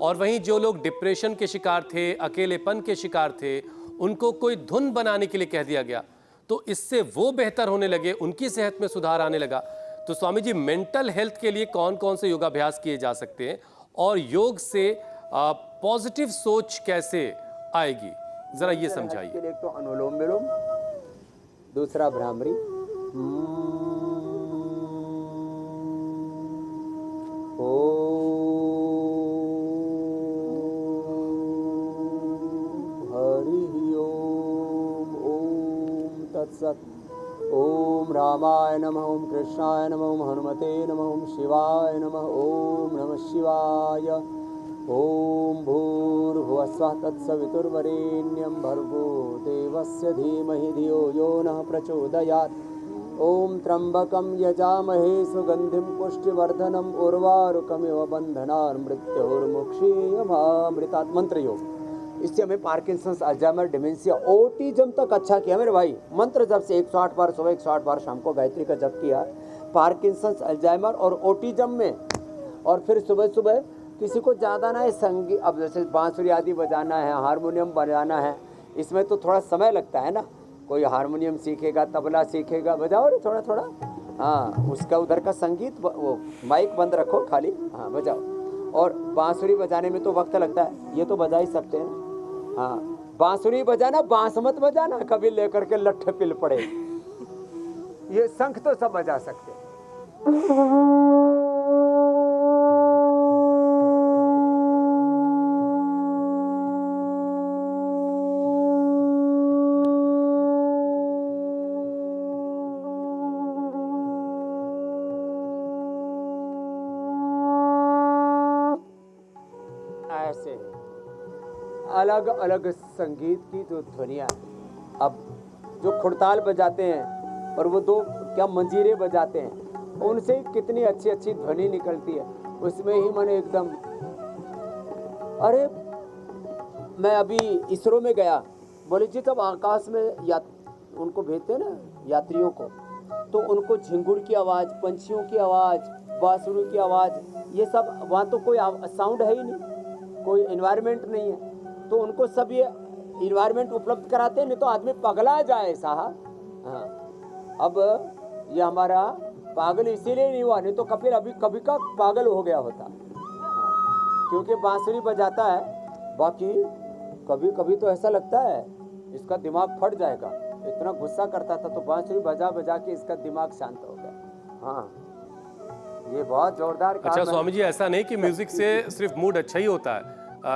और वहीं जो लोग डिप्रेशन के शिकार थे, अकेलेपन के शिकार थे, उनको कोई धुन बनाने के लिए कह दिया गया, तो इससे वो बेहतर होने लगे, उनकी सेहत में सुधार आने लगा। तो स्वामी जी, मेंटल हेल्थ के लिए कौन कौन से योगाभ्यास किए जा सकते हैं और योग से पॉजिटिव सोच कैसे आएगी, जरा ये समझाइए। के लिए एक तो अनुलोम विलोम, दूसरा भ्रामरी, हरि ओम, ओम तत्सत। ओम रामाय नमः, ओम कृष्णाय नमः, ओम हनुमते नमः, ओम शिवाय नमः, ओम नमः शिवाय। ओम भूर्भुवस्वः तत्सवितुर्वरेण्यं भर्गो देवस्य धीमहि धियो यो नः प्रचोदयात्। ओम त्र्यंबकं यजामहे सुगंधिं पुष्टिवर्धनम् उर्वारुकमिव बन्धनान् मृत्योर्मुक्षीयमामृतात्। मंत्र योग, इससे हमें पार्किंसंस, अल्जाइमर, डिमेंशिया, ऑटिज्म तक अच्छा किया मेरे भाई। मंत्र जब से 108 बार सुबह, 108 बार शाम को गायत्री का जप किया, पार्किंसंस, अल्जाइमर और ऑटिज्म में। और फिर सुबह सुबह किसी को ज़्यादा ना है संगीत, अब जैसे बांसुरी आदि बजाना है, हारमोनियम बजाना है, इसमें तो थोड़ा समय लगता है ना। कोई हारमोनियम सीखेगा, तबला सीखेगा, बजाओ रे थोड़ा थोड़ा। हाँ, उसका उधर का संगीत, वो माइक बंद रखो खाली, हाँ बजाओ। और बांसुरी बजाने में तो वक्त लगता है, ये तो बजा ही सकते हैं ना। हाँ, बांसुरी बजाना, बांस मत बजाना कभी लेकर के लट्ठे पिल पड़े। ये शंख तो सब बजा सकते हैं। ऐसे अलग अलग संगीत की जो ध्वनियाँ, अब जो खुड़ताल बजाते हैं और वो दो क्या मंजीरे बजाते हैं, उनसे कितनी अच्छी अच्छी ध्वनि निकलती है। उसमें ही मन एकदम, अरे मैं अभी इसरो में गया, बोले जी तब आकाश में उनको भेजते हैं ना यात्रियों को, तो उनको झिंगुर की आवाज़, पंछियों की आवाज़, बांसुरी की आवाज़, ये सब, वहाँ तो कोई साउंड है ही नहीं, कोई एनवायरनमेंट नहीं है, तो उनको सब ये इन्वायरमेंट उपलब्ध कराते हैं, नहीं तो आदमी पगला जाए साहब। हाँ, अब ये हमारा पागल इसीलिए नहीं हुआ, नहीं तो कपिल अभी कभी का पागल हो गया होता। हाँ, क्योंकि बांसुरी बजाता है, बाकी कभी कभी तो ऐसा लगता है इसका दिमाग फट जाएगा, इतना गुस्सा करता था, तो बांसुरी बजा बजा के इसका दिमाग शांत हो गया। हाँ, ये बहुत जोरदार काम अच्छा है। स्वामी जी, ऐसा नहीं कि म्यूजिक से सिर्फ मूड अच्छा ही होता है,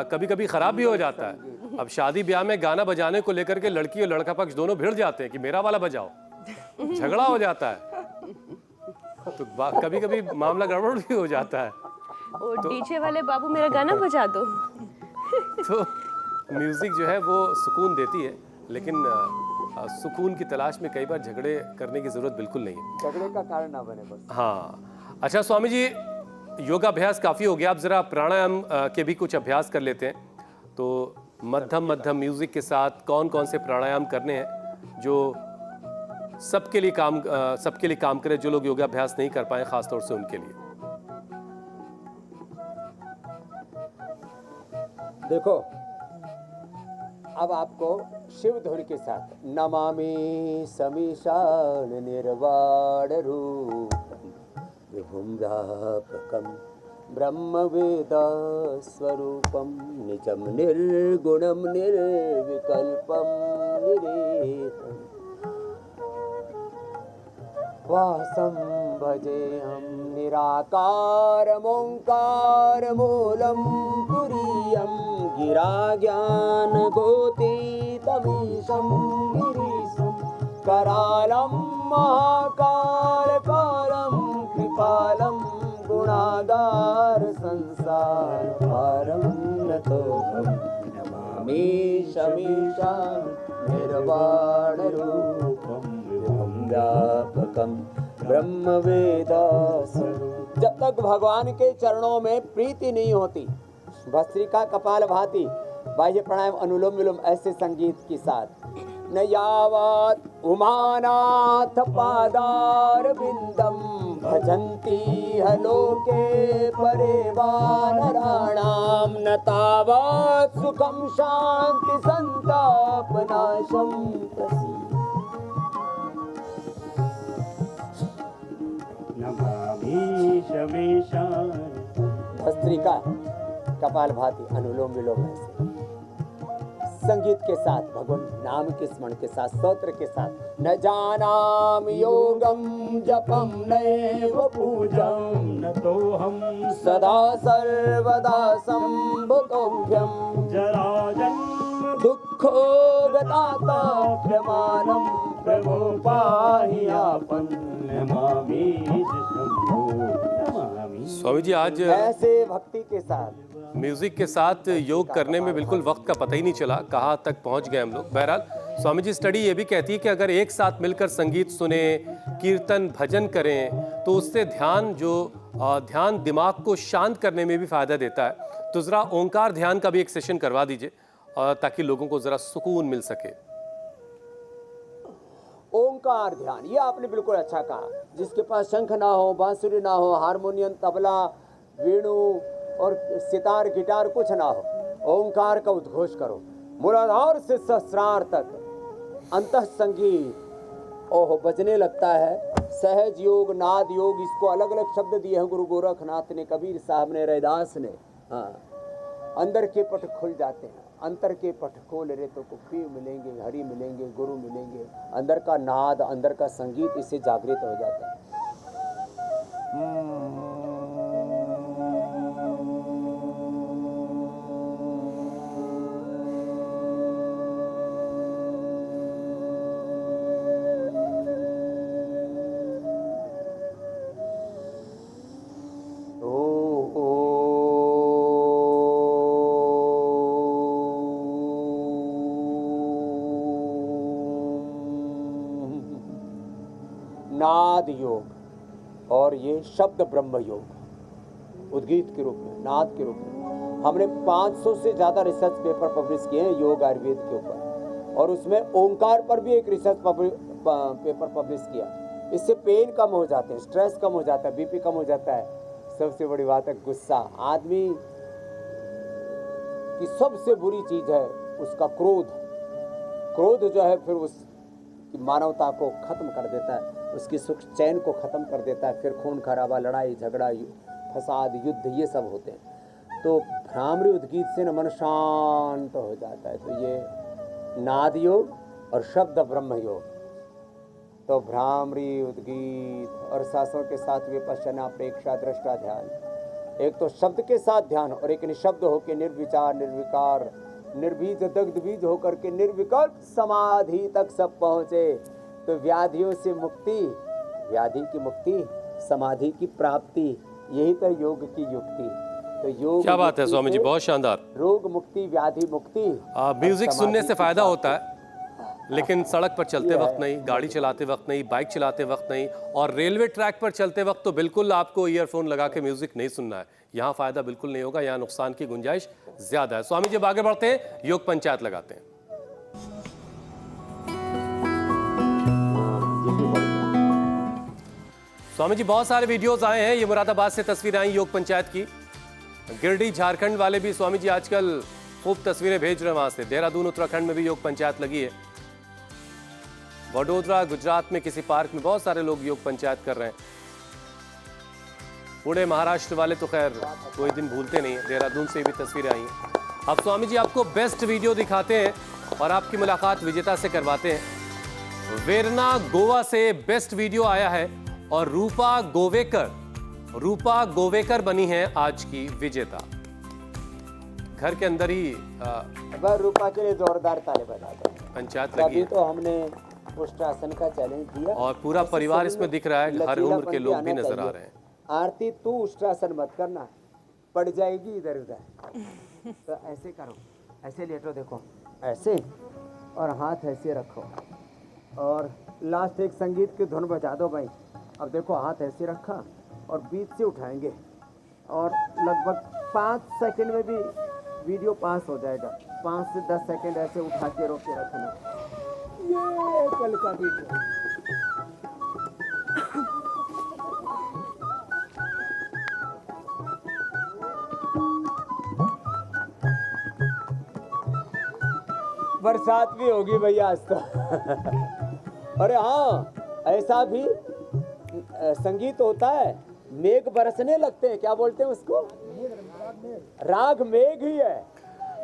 कभी कभी खराब भी हो जाता है। अब शादी ब्याह में गाना बजाने को लेकर के लड़की और लड़का पक्ष दोनों भिड़ जाते हैं कि मेरा वाला बजाओ, झगड़ा हो जाता है, तो कभी कभी मामला गड़बड़ भी हो जाता है। और डीजे वाले बाबू मेरा गाना बजा दो। तो म्यूजिक जो है वो सुकून देती है, लेकिन सुकून की तलाश में कई बार झगड़े करने की जरूरत बिल्कुल नहीं है। झगड़े का कारण ना बने बस। हाँ, अच्छा स्वामी जी, योगाभ्यास काफ़ी हो गया, अब ज़रा प्राणायाम के भी कुछ अभ्यास कर लेते हैं। तो मध्यम मध्यम म्यूज़िक के साथ कौन कौन से प्राणायाम करने हैं जो सबके लिए काम करें, जो लोग योगाभ्यास नहीं कर पाए, ख़ास तौर से उनके लिए? देखो, अब आपको शिव धुन के साथ नमामि समीशान निर्वाण रूपम विभुम व्यापकम ब्रह्मवेद स्वरूपम निजम निर्गुणम निर्विकल्पम निरेतम वासं भजेऽहं निराकारमोङ्कारमूलं तुरीयं गिराज्ञानगोतीतमीशं गिरीशं करालं महाकालकालं कृपालं गुणागार संसारपारं नतोऽहं नमामि शमीशां निर्वाणरूपं विभुं व्यापकं ब्रह्मवेदास्वरूपं। जब तक भगवान के चरणों में प्रीति नहीं होती, भस्त्रिका कपाल भाती, बाह्य प्राणायाम अनुलोम विलोम ऐसे संगीत के साथ, न यावत् उमानाथ पादार बिंदम भजन्ति हलोके परे वानराणाम न तावत् सुखम शांति संतापनाशम नमामि शमीशान। भस्त्रिका कपाल भाती अनुलोम विलोम ऐसे संगीत के साथ, भगवान नाम के स्मरण के साथ, स्तोत्र के साथ। न जानामि योगम जपम नैव पूजम न तो हम सदा सर्वदा संभुतोभ्यम जराजन्म दुःखो गताता प्रमाणम प्रभो पाहि आपन। नमामि शंभो नमामि। स्वामी जी आज ऐसे भक्ति के साथ म्यूजिक के साथ योग करने में बिल्कुल वक्त का पता ही नहीं चला, कहाँ तक पहुँच गए हम लोग। बहरहाल स्वामी जी स्टडी ये भी कहती है कि अगर एक साथ मिलकर संगीत सुने, कीर्तन भजन करें तो उससे ध्यान दिमाग को शांत करने में भी फ़ायदा देता है। तो ज़रा ओंकार ध्यान का भी एक सेशन करवा दीजिए ताकि लोगों को ज़रा सुकून मिल सके। ओंकार ध्यान, ये आपने बिल्कुल अच्छा कहा। जिसके पास शंख ना हो, बांसुरी ना हो, हारमोनियम, तबला, वीणु और सितार, गिटार कुछ ना हो, ओंकार का उद्घोष करो। मूलाधार से सहस्रार तक अंतः संगीत ओहो बजने लगता है। सहज योग, नाद योग, इसको अलग अलग शब्द दिए हैं गुरु गोरखनाथ ने, कबीर साहब ने, रैदास ने। हाँ, अंदर के पट खुल जाते हैं। अंतर के पट खोल रे तो पीर मिलेंगे, हरि मिलेंगे, गुरु मिलेंगे। अंदर का नाद, अंदर का संगीत इससे जागृत हो जाता है। नाद योग और ये शब्द ब्रह्म योग उद्गीत के रूप में, नाद के रूप में। हमने 500 से ज़्यादा रिसर्च पेपर पब्लिश किए हैं योग आयुर्वेद के ऊपर, और उसमें ओंकार पर भी एक रिसर्च पेपर पब्लिश किया। इससे पेन कम हो जाते हैं, स्ट्रेस कम हो जाता है, बीपी कम हो जाता है। सबसे बड़ी बात है गुस्सा। आदमी की सबसे बुरी चीज़ है उसका क्रोध। क्रोध जो है फिर उस मानवता को खत्म कर देता है, उसकी सुख चैन को खत्म कर देता है। फिर खून खराबा, लड़ाई झगड़ा, फसाद, युद्ध, ये सब होते हैं। तो भ्रामरी उद्गीत से न मन शांत हो जाता है। तो ये नाद योग और शब्द ब्रह्म योग, तो भ्रामरी उद्गीत और सांसों के साथ विपश्यना, प्रेक्षा, दृष्टा ध्यान। एक तो शब्द के साथ ध्यान और एक निशब्द होकर निर्विचार, निर्विकार, निर्बीज, दग्ध बीज होकर के निर्विकल्प समाधि तक सब पहुँचे। तो व्याधियों से मुक्ति, व्याधि की मुक्ति, समाधि की प्राप्ति, यही तो योग की युक्ति। तो योग, क्या बात है स्वामी जी, बहुत शानदार। रोग मुक्ति, व्याधि मुक्ति। म्यूजिक सुनने से फायदा होता है, लेकिन सड़क पर चलते वक्त नहीं, गाड़ी चलाते वक्त नहीं, बाइक चलाते वक्त नहीं, और रेलवे ट्रैक पर चलते वक्त तो बिल्कुल आपको ईयरफोन लगा के म्यूजिक नहीं सुनना है। यहाँ फायदा बिल्कुल नहीं होगा, यहाँ नुकसान की गुंजाइश ज्यादा है। स्वामी जी अब आगे बढ़ते हैं, योग पंचायत लगाते हैं। स्वामी जी बहुत सारे वीडियोस आए हैं, ये मुरादाबाद से तस्वीरें आई योग पंचायत की। गिरडी झारखंड वाले भी स्वामी जी आजकल खूब तस्वीरें भेज रहे हैं वहां से। देहरादून उत्तराखंड में भी योग पंचायत लगी है। वडोदरा गुजरात में किसी पार्क में बहुत सारे लोग योग पंचायत कर रहे हैं। पुणे महाराष्ट्र वाले तो खैर कोई दिन भूलते नहीं है। देहरादून से भी तस्वीरें आई हैं। अब स्वामी जी आपको बेस्ट वीडियो दिखाते हैं और आपकी मुलाकात विजेता से करवाते हैं। वेरना गोवा से बेस्ट वीडियो आया है और रूपा गोवेकर बनी है आज की विजेता। घर के अंदर ही वह रूपा के लिए जोरदार ताली बजाते हैं। पंचायत लगी अभी है तो हमने उष्ट्रासन का चैलेंज दिया और पूरा ऐसे परिवार शरीर इसमें में दिख रहा है। हर उम्र के लचीलापन लोग भी आना नजर आ चाहिए। रहे हैं। आरती तू उष्ट्रासन मत करना, पड़ जाएगी इधर उधर। तो ऐसे करो, ऐसे लेटो, देखो ऐसे, और हाथ ऐसे रखो और लास्ट एक संगीत की धुन बजा दो भाई। अब देखो हाथ ऐसे रखा और बीच से उठाएंगे और लगभग 5 सेकंड में भी वीडियो पास हो जाएगा। 5 से 10 सेकंड ऐसे उठा के रोक के रखना। ये कल का वीडियो। बरसात भी होगी भैया आज तो। अरे हाँ, ऐसा भी संगीत होता है, मेघ बरसने लगते हैं, क्या बोलते हैं उसको? राग मेघ ही है।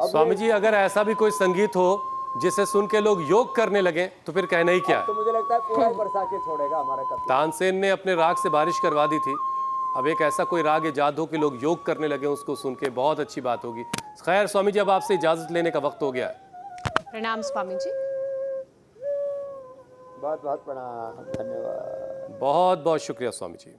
स्वामी जी, अगर ऐसा भी कोई संगीत हो जिसे सुन के लोग योग करने लगे तो फिर कहना ही क्या है। तो मुझे लगता है पूरा बरसा के छोड़ेगा हमारा कपिल। तानसेन ने अपने राग से बारिश करवा दी थी, अब एक ऐसा कोई राग इजाद हो कि लोग योग करने लगे, उसको सुन के बहुत अच्छी बात होगी। खैर स्वामी जी, अब आपसे इजाजत लेने का वक्त हो गया है। प्रणाम स्वामी जी। बहुत बहुत प्रणाम, धन्यवाद। बहुत बहुत शुक्रिया स्वामी जी।